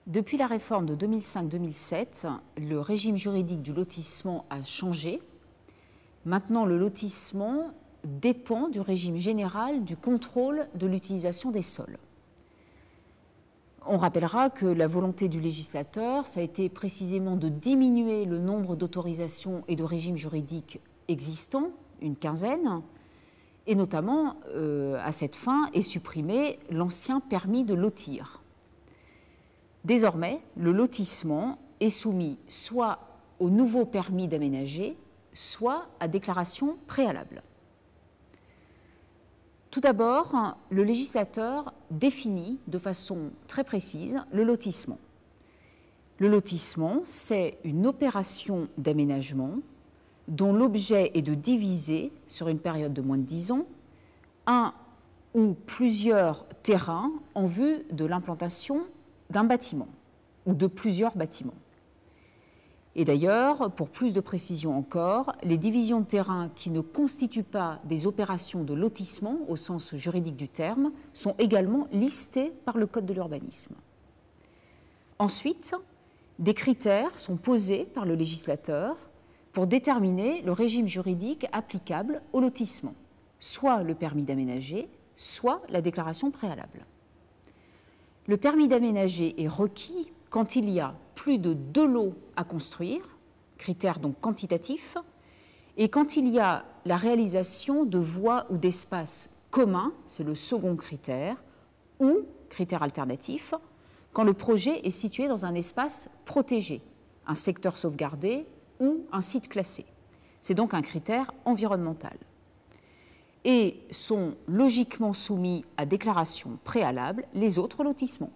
Depuis la réforme de 2005-2007, le régime juridique du lotissement a changé. Maintenant, le lotissement dépend du régime général du contrôle de l'utilisation des sols. On rappellera que la volonté du législateur, ça a été précisément de diminuer le nombre d'autorisations et de régimes juridiques existants, une quinzaine, et notamment, à cette fin, est supprimé l'ancien permis de lotir. Désormais, le lotissement est soumis soit au nouveau permis d'aménager, soit à déclaration préalable. Tout d'abord, le législateur définit de façon très précise le lotissement. Le lotissement, c'est une opération d'aménagement dont l'objet est de diviser, sur une période de moins de 10 ans, un ou plusieurs terrains en vue de l'implantation d'un bâtiment ou de plusieurs bâtiments. Et d'ailleurs, pour plus de précision encore, les divisions de terrain qui ne constituent pas des opérations de lotissement au sens juridique du terme sont également listées par le Code de l'urbanisme. Ensuite, des critères sont posés par le législateur pour déterminer le régime juridique applicable au lotissement, soit le permis d'aménager, soit la déclaration préalable. Le permis d'aménager est requis quand il y a plus de 2 lots à construire, critère donc quantitatif, et quand il y a la réalisation de voies ou d'espaces communs, c'est le second critère, ou critère alternatif, quand le projet est situé dans un espace protégé, un secteur sauvegardé ou un site classé. C'est donc un critère environnemental. Et sont logiquement soumis à déclaration préalable les autres lotissements.